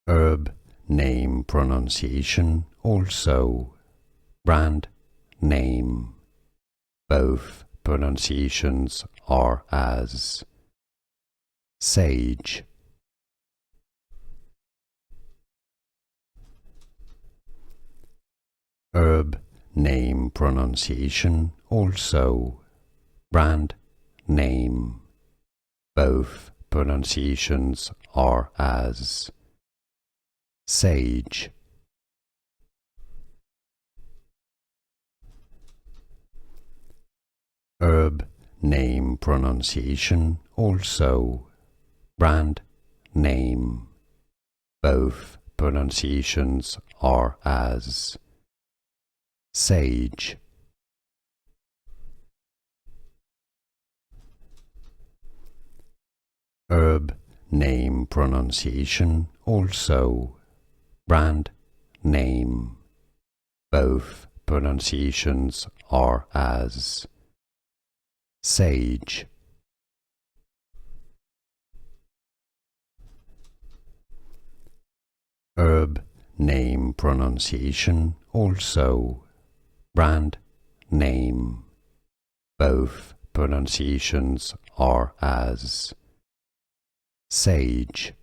Herb name pronunciation also. Brand name. Both pronunciations are as. Sage. Herb name pronunciation also. Brand name. Both pronunciations are as. Sage. Herb name pronunciation also. Brand name. Both pronunciations are as. Sage. Herb name pronunciation also. Brand name. Both pronunciations are as. Sage. Herb name pronunciation also. Brand name. Both pronunciations are as. Sage.